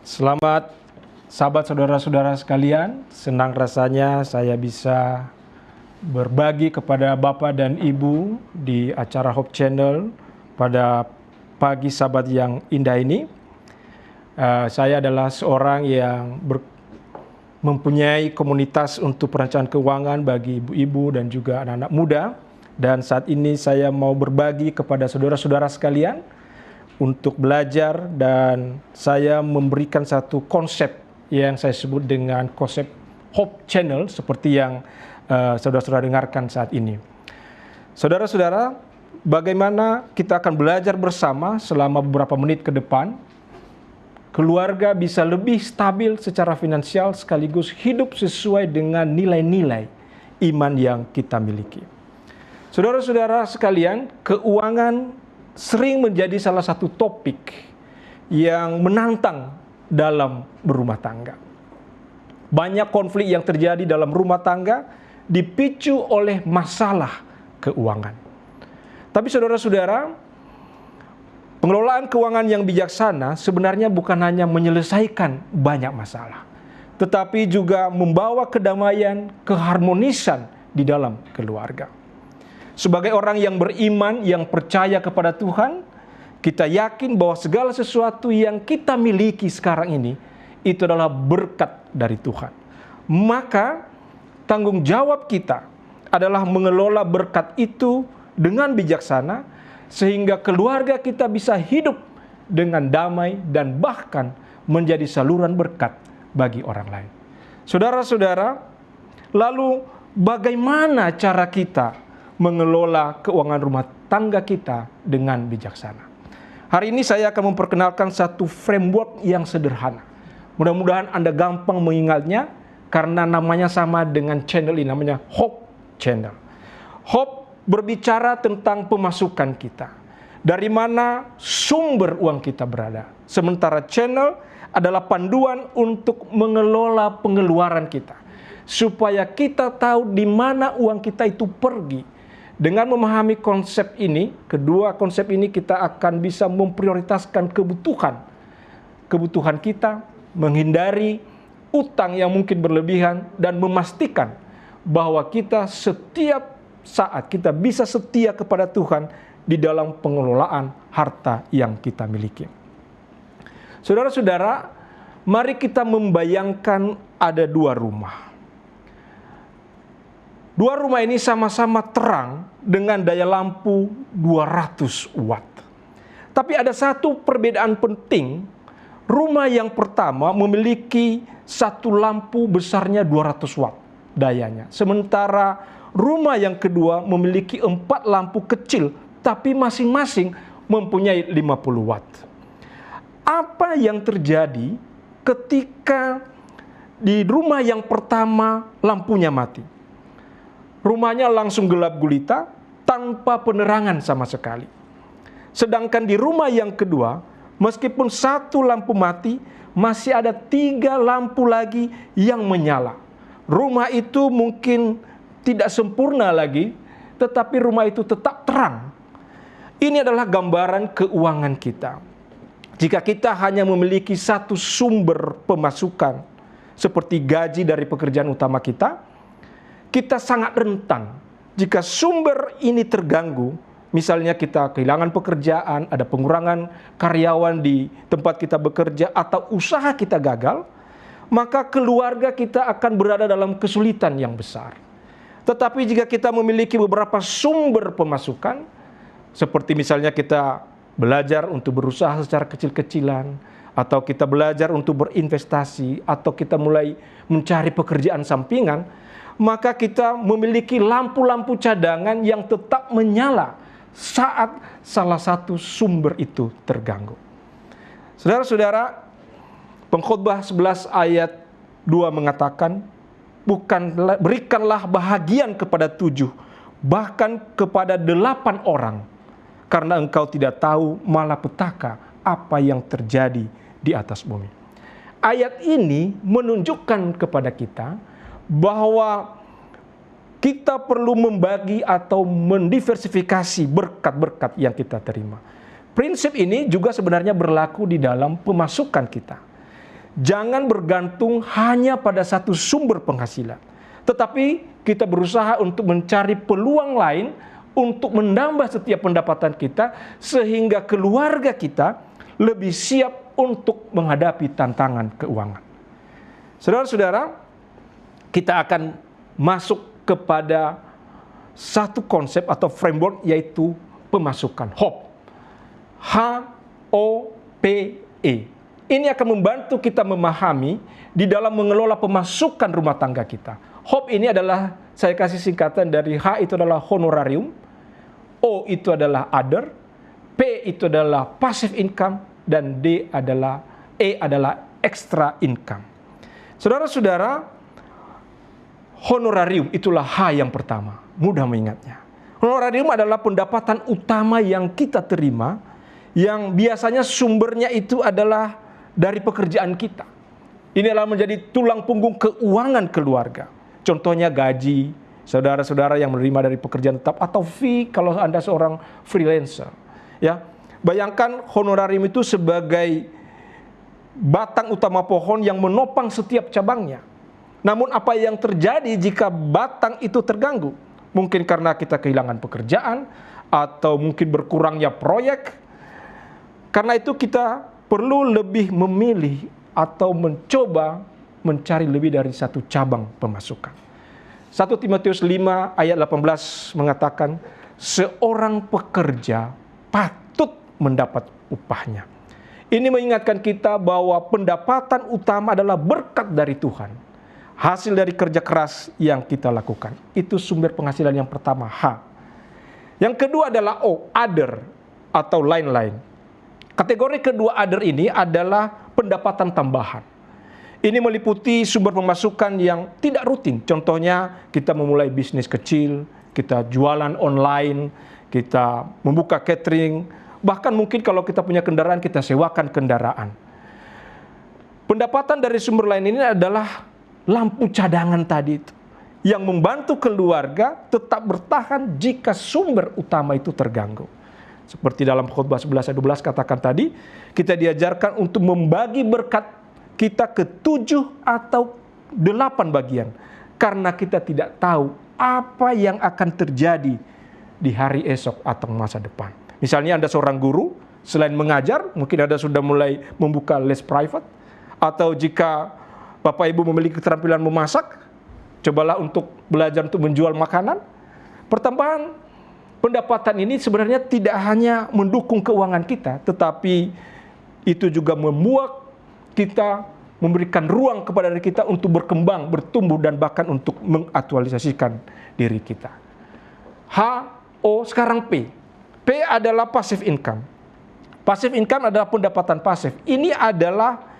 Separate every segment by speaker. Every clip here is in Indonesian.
Speaker 1: Selamat sahabat saudara-saudara sekalian, senang rasanya saya bisa berbagi kepada Bapak dan Ibu di acara Hope Channel pada pagi Sabat yang indah ini. Saya adalah seorang yang mempunyai komunitas untuk perencanaan keuangan bagi ibu-ibu dan juga anak-anak muda. Dan saat ini saya mau berbagi kepada saudara-saudara sekalian untuk belajar, dan saya memberikan satu konsep yang saya sebut dengan konsep Hope Channel seperti yang saudara-saudara dengarkan saat ini. Saudara-saudara, bagaimana kita akan belajar bersama selama beberapa menit ke depan, keluarga bisa lebih stabil secara finansial sekaligus hidup sesuai dengan nilai-nilai iman yang kita miliki. Saudara-saudara sekalian, keuangan sering menjadi salah satu topik yang menantang dalam berumah tangga. Banyak konflik yang terjadi dalam rumah tangga dipicu oleh masalah keuangan. Tapi saudara-saudara, pengelolaan keuangan yang bijaksana sebenarnya bukan hanya menyelesaikan banyak masalah, tetapi juga membawa kedamaian, keharmonisan di dalam keluarga. Sebagai orang yang beriman, yang percaya kepada Tuhan, kita yakin bahwa segala sesuatu yang kita miliki sekarang ini, itu adalah berkat dari Tuhan. Maka, tanggung jawab kita adalah mengelola berkat itu dengan bijaksana, sehingga keluarga kita bisa hidup dengan damai dan bahkan menjadi saluran berkat bagi orang lain. Saudara-saudara, lalu bagaimana cara kita mengelola keuangan rumah tangga kita dengan bijaksana? Hari ini saya akan memperkenalkan satu framework yang sederhana. Mudah-mudahan Anda gampang mengingatnya karena namanya sama dengan channel ini, namanya Hope Channel. Hope berbicara tentang pemasukan kita. Dari mana sumber uang kita berada. Sementara channel adalah panduan untuk mengelola pengeluaran kita, supaya kita tahu di mana uang kita itu pergi. Dengan memahami konsep ini, kedua konsep ini kita akan bisa memprioritaskan kebutuhan kita, menghindari utang yang mungkin berlebihan, dan memastikan bahwa kita setiap saat kita bisa setia kepada Tuhan di dalam pengelolaan harta yang kita miliki. Saudara-saudara, mari kita membayangkan ada dua rumah. Dua rumah ini sama-sama terang dengan daya lampu 200 watt. Tapi ada satu perbedaan penting. Rumah yang pertama memiliki satu lampu besarnya 200 watt dayanya. Sementara rumah yang kedua memiliki 4 lampu kecil, tapi masing-masing mempunyai 50 watt. Apa yang terjadi ketika di rumah yang pertama lampunya mati? Rumahnya langsung gelap gulita tanpa penerangan sama sekali. Sedangkan di rumah yang kedua, meskipun satu lampu mati, masih ada 3 lampu lagi yang menyala. Rumah itu mungkin tidak sempurna lagi, tetapi rumah itu tetap terang. Ini adalah gambaran keuangan kita. Jika kita hanya memiliki satu sumber pemasukan, seperti gaji dari pekerjaan utama kita sangat rentan. Jika sumber ini terganggu, misalnya kita kehilangan pekerjaan, ada pengurangan karyawan di tempat kita bekerja, atau usaha kita gagal, maka keluarga kita akan berada dalam kesulitan yang besar. Tetapi jika kita memiliki beberapa sumber pemasukan, seperti misalnya kita belajar untuk berusaha secara kecil-kecilan, atau kita belajar untuk berinvestasi, atau kita mulai mencari pekerjaan sampingan, maka kita memiliki lampu-lampu cadangan yang tetap menyala saat salah satu sumber itu terganggu. Saudara-saudara, Pengkhotbah 11 ayat 2 mengatakan, berikanlah bahagian kepada 7, bahkan kepada 8 orang, karena engkau tidak tahu malapetaka apa yang terjadi di atas bumi. Ayat ini menunjukkan kepada kita bahwa kita perlu membagi atau mendiversifikasi berkat-berkat yang kita terima. Prinsip ini juga sebenarnya berlaku di dalam pemasukan kita. Jangan bergantung hanya pada satu sumber penghasilan, tetapi kita berusaha untuk mencari peluang lain untuk menambah setiap pendapatan kita, sehingga keluarga kita lebih siap untuk menghadapi tantangan keuangan. Saudara-saudara, kita akan masuk kepada satu konsep atau framework, yaitu pemasukan, HOPE. HOPE. Ini akan membantu kita memahami di dalam mengelola pemasukan rumah tangga kita. HOPE ini adalah, saya kasih singkatan dari H itu adalah honorarium, O itu adalah other, P itu adalah passive income, dan E adalah extra income. Saudara-saudara, honorarium itulah H yang pertama, mudah mengingatnya. Honorarium adalah pendapatan utama yang kita terima, yang biasanya sumbernya itu adalah dari pekerjaan kita. Ini adalah menjadi tulang punggung keuangan keluarga. Contohnya gaji, saudara-saudara yang menerima dari pekerjaan tetap, atau fee kalau Anda seorang freelancer. Ya, bayangkan honorarium itu sebagai batang utama pohon yang menopang setiap cabangnya. Namun apa yang terjadi jika batang itu terganggu? Mungkin karena kita kehilangan pekerjaan, atau mungkin berkurangnya proyek. Karena itu kita perlu lebih memilih atau mencoba mencari lebih dari satu cabang pemasukan. 1 Timotius 5 ayat 18 mengatakan, seorang pekerja patut mendapat upahnya. Ini mengingatkan kita bahwa pendapatan utama adalah berkat dari Tuhan. Hasil dari kerja keras yang kita lakukan. Itu sumber penghasilan yang pertama, H. Yang kedua adalah O, other atau lain-lain. Kategori kedua other ini adalah pendapatan tambahan. Ini meliputi sumber pemasukan yang tidak rutin. Contohnya kita memulai bisnis kecil, kita jualan online, kita membuka catering, bahkan mungkin kalau kita punya kendaraan, kita sewakan kendaraan. Pendapatan dari sumber lain ini adalah lampu cadangan tadi itu, yang membantu keluarga tetap bertahan jika sumber utama itu terganggu. Seperti dalam khotbah 11 ayat 12 katakan tadi, kita diajarkan untuk membagi berkat kita ke 7 atau 8 bagian. Karena kita tidak tahu apa yang akan terjadi di hari esok atau masa depan. Misalnya Anda seorang guru, selain mengajar, mungkin Anda sudah mulai membuka les private. Atau jika Bapak Ibu memiliki keterampilan memasak, cobalah untuk belajar untuk menjual makanan. Pertambahan pendapatan ini sebenarnya tidak hanya mendukung keuangan kita, tetapi itu juga membuat kita, memberikan ruang kepada diri kita untuk berkembang, bertumbuh, dan bahkan untuk mengaktualisasikan diri kita. H, O, sekarang P. P adalah passive income. Passive income adalah pendapatan pasif. Ini adalah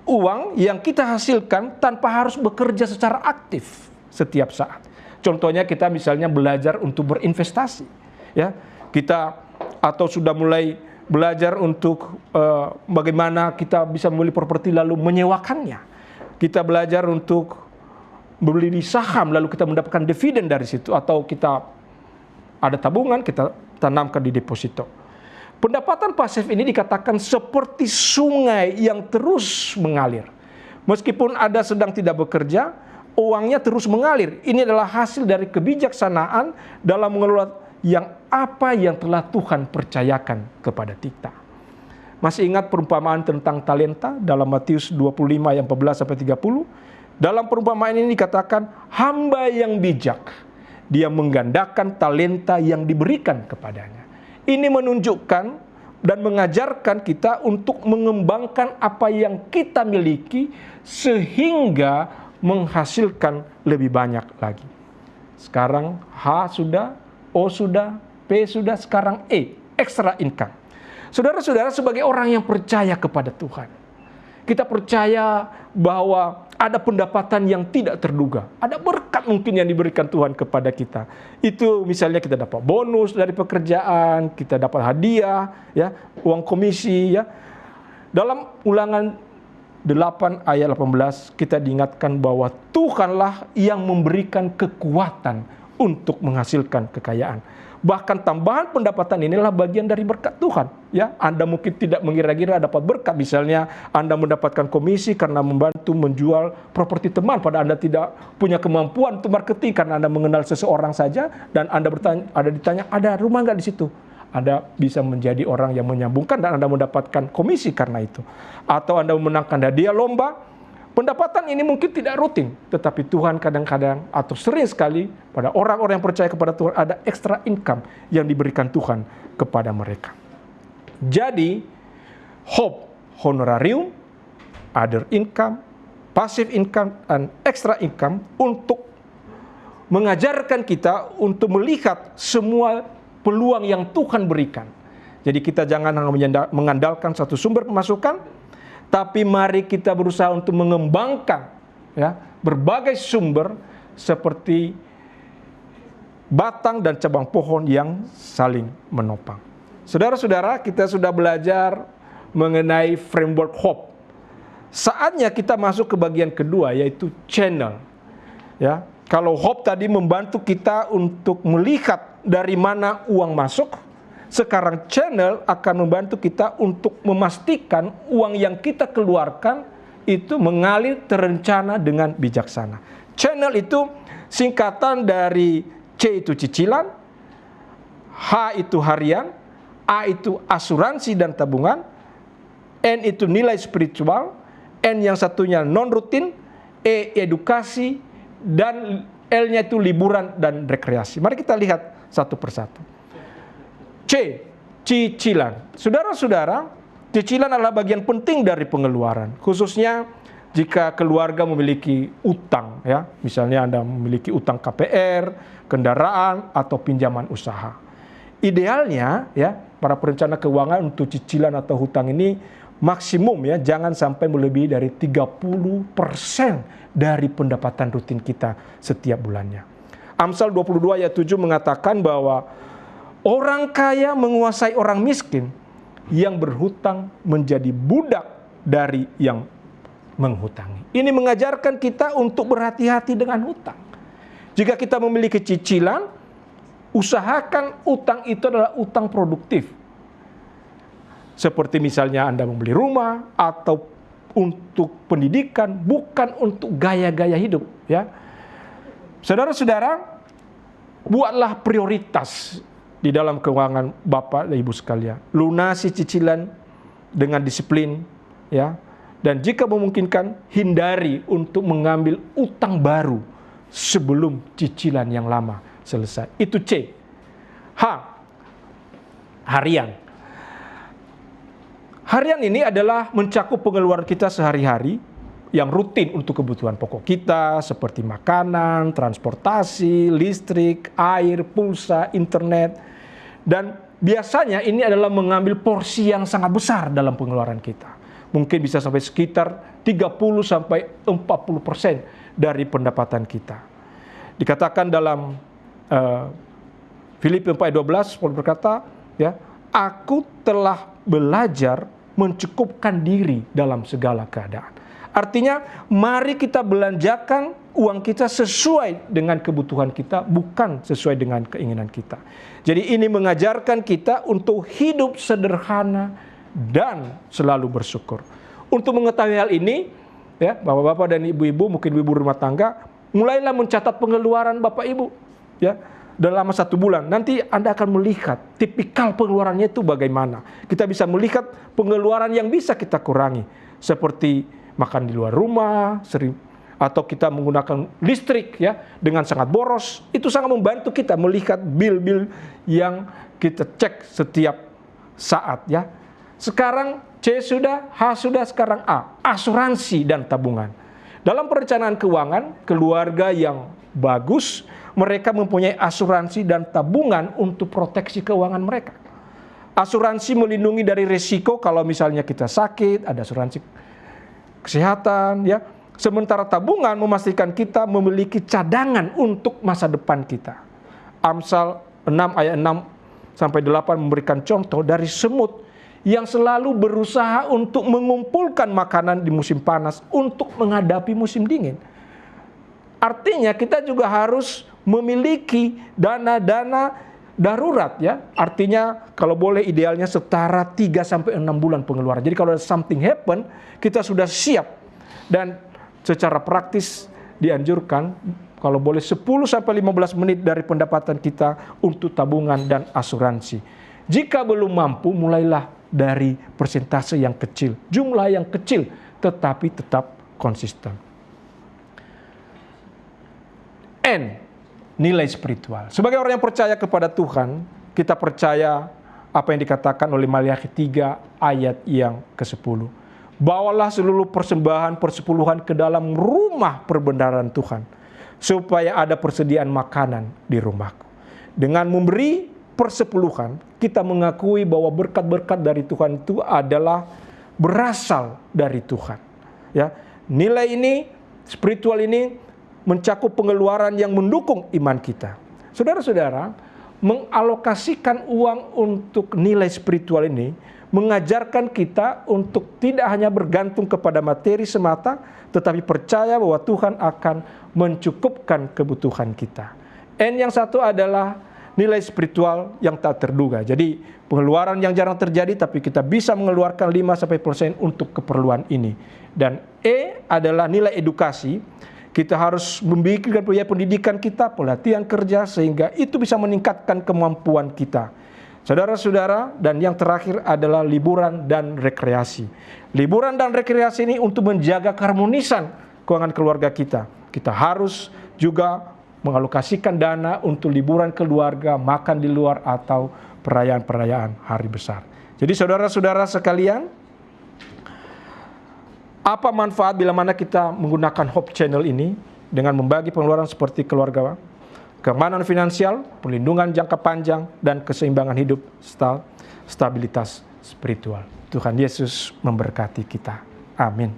Speaker 1: uang yang kita hasilkan tanpa harus bekerja secara aktif setiap saat. Contohnya kita misalnya belajar untuk berinvestasi. Ya, kita atau sudah mulai belajar untuk bagaimana kita bisa membeli properti lalu menyewakannya. Kita belajar untuk membeli saham lalu kita mendapatkan dividen dari situ, atau kita ada tabungan kita tanamkan di deposito. Pendapatan pasif ini dikatakan seperti sungai yang terus mengalir. Meskipun Anda sedang tidak bekerja, uangnya terus mengalir. Ini adalah hasil dari kebijaksanaan dalam mengelola apa yang telah Tuhan percayakan kepada kita. Masih ingat perumpamaan tentang talenta dalam Matius 25 ayat 14-30? Dalam perumpamaan ini dikatakan, hamba yang bijak, dia menggandakan talenta yang diberikan kepadanya. Ini menunjukkan dan mengajarkan kita untuk mengembangkan apa yang kita miliki sehingga menghasilkan lebih banyak lagi. Sekarang H sudah, O sudah, P sudah, sekarang E, extra income. Saudara-saudara, sebagai orang yang percaya kepada Tuhan, kita percaya bahwa ada pendapatan yang tidak terduga. Ada berkat mungkin yang diberikan Tuhan kepada kita. Itu misalnya kita dapat bonus dari pekerjaan, kita dapat hadiah, ya, uang komisi, ya. Dalam Ulangan 8 ayat 18 kita diingatkan bahwa Tuhanlah yang memberikan kekuatan untuk menghasilkan kekayaan. Bahkan tambahan pendapatan inilah bagian dari berkat Tuhan. Ya, Anda mungkin tidak mengira-gira dapat berkat. Misalnya Anda mendapatkan komisi karena membantu menjual properti teman, pada Anda tidak punya kemampuan untuk marketing karena Anda mengenal seseorang saja, dan Anda ditanya, ada rumah nggak di situ? Anda bisa menjadi orang yang menyambungkan dan Anda mendapatkan komisi karena itu. Atau Anda memenangkan hadiah lomba. Pendapatan ini mungkin tidak rutin, tetapi Tuhan kadang-kadang atau sering sekali pada orang-orang yang percaya kepada Tuhan ada extra income yang diberikan Tuhan kepada mereka. Jadi, hope, honorarium, other income, passive income, dan extra income untuk mengajarkan kita untuk melihat semua peluang yang Tuhan berikan. Jadi kita jangan hanya mengandalkan satu sumber pemasukan, tapi mari kita berusaha untuk mengembangkan ya berbagai sumber seperti batang dan cabang pohon yang saling menopang. Saudara-saudara, kita sudah belajar mengenai framework hope. Saatnya kita masuk ke bagian kedua, yaitu channel. Ya, kalau hope tadi membantu kita untuk melihat dari mana uang masuk, sekarang channel akan membantu kita untuk memastikan uang yang kita keluarkan itu mengalir terencana dengan bijaksana. Channel itu singkatan dari C itu cicilan, H itu harian, A itu asuransi dan tabungan, N itu nilai spiritual, N yang satunya non-rutin, E edukasi, dan L-nya itu liburan dan rekreasi. Mari kita lihat satu persatu. C, cicilan. Saudara-saudara, cicilan adalah bagian penting dari pengeluaran, khususnya jika keluarga memiliki utang, ya. Misalnya Anda memiliki utang KPR, kendaraan, atau pinjaman usaha. Idealnya, ya, para perencana keuangan untuk cicilan atau hutang ini maksimum, ya, jangan sampai melebihi dari 30% dari pendapatan rutin kita setiap bulannya. Amsal 22 ayat 7 mengatakan bahwa orang kaya menguasai orang miskin, yang berhutang menjadi budak dari yang menghutangi. Ini mengajarkan kita untuk berhati-hati dengan hutang. Jika kita memiliki cicilan, usahakan utang itu adalah utang produktif. Seperti misalnya Anda membeli rumah atau untuk pendidikan, bukan untuk gaya-gaya hidup, ya. Saudara-saudara, buatlah prioritas di dalam keuangan Bapak dan Ibu sekalian. Lunasi cicilan dengan disiplin, ya. Dan jika memungkinkan, hindari untuk mengambil utang baru sebelum cicilan yang lama selesai. Itu C. H, harian. Harian ini adalah mencakup pengeluaran kita sehari-hari yang rutin untuk kebutuhan pokok kita seperti makanan, transportasi, listrik, air, pulsa, internet. Dan biasanya ini adalah mengambil porsi yang sangat besar dalam pengeluaran kita. Mungkin bisa sampai sekitar 30-40% dari pendapatan kita. Dikatakan dalam Filipi 4:12, Paulus berkata, ya, aku telah belajar mencukupkan diri dalam segala keadaan. Artinya, mari kita belanjakan uang kita sesuai dengan kebutuhan kita, bukan sesuai dengan keinginan kita. Jadi ini mengajarkan kita untuk hidup sederhana dan selalu bersyukur. Untuk mengetahui hal ini, ya, bapak-bapak dan ibu-ibu, mungkin ibu rumah tangga, mulailah mencatat pengeluaran bapak ibu, ya, dalam 1 bulan. Nanti Anda akan melihat tipikal pengeluarannya itu bagaimana. Kita bisa melihat pengeluaran yang bisa kita kurangi, seperti makan di luar rumah, atau kita menggunakan listrik, ya, dengan sangat boros. Itu sangat membantu kita melihat bil-bil yang kita cek setiap saat, ya. Sekarang C sudah, H sudah, sekarang A, asuransi dan tabungan. Dalam perencanaan keuangan, keluarga yang bagus, mereka mempunyai asuransi dan tabungan untuk proteksi keuangan mereka. Asuransi melindungi dari risiko kalau misalnya kita sakit, ada asuransi kesehatan, ya. Sementara tabungan memastikan kita memiliki cadangan untuk masa depan kita. Amsal 6 ayat 6-8 memberikan contoh dari semut yang selalu berusaha untuk mengumpulkan makanan di musim panas untuk menghadapi musim dingin. Artinya kita juga harus memiliki dana-dana darurat ya. Artinya kalau boleh idealnya setara 3-6 bulan pengeluaran. Jadi kalau ada something happen, kita sudah siap. Dan secara praktis dianjurkan kalau boleh 10-15 menit dari pendapatan kita untuk tabungan dan asuransi. Jika belum mampu, mulailah dari persentase yang kecil, jumlah yang kecil, tetapi tetap konsisten. N, nilai spiritual. Sebagai orang yang percaya kepada Tuhan, kita percaya apa yang dikatakan oleh Maliakhi 3 ayat yang ke-10. Bawalah seluruh persembahan persepuluhan ke dalam rumah perbendaharaan Tuhan, supaya ada persediaan makanan di rumahku. Dengan memberi persepuluhan, kita mengakui bahwa berkat-berkat dari Tuhan itu adalah berasal dari Tuhan. Ya, nilai ini, spiritual ini mencakup pengeluaran yang mendukung iman kita. Saudara-saudara, mengalokasikan uang untuk nilai spiritual ini mengajarkan kita untuk tidak hanya bergantung kepada materi semata, tetapi percaya bahwa Tuhan akan mencukupkan kebutuhan kita. N yang satu adalah nilai spiritual yang tak terduga. Jadi pengeluaran yang jarang terjadi, tapi kita bisa mengeluarkan 5-10% untuk keperluan ini. Dan E adalah nilai edukasi. Kita harus memikirkan biaya pendidikan kita, pelatihan kerja, sehingga itu bisa meningkatkan kemampuan kita. Saudara-saudara, dan yang terakhir adalah liburan dan rekreasi. Liburan dan rekreasi ini untuk menjaga keharmonisan keuangan keluarga kita. Kita harus juga mengalokasikan dana untuk liburan keluarga, makan di luar, atau perayaan-perayaan hari besar. Jadi saudara-saudara sekalian, apa manfaat bila mana kita menggunakan Hope Channel ini dengan membagi pengeluaran seperti keluarga, keamanan finansial, perlindungan jangka panjang, dan keseimbangan hidup, stabilitas spiritual. Tuhan Yesus memberkati kita. Amin.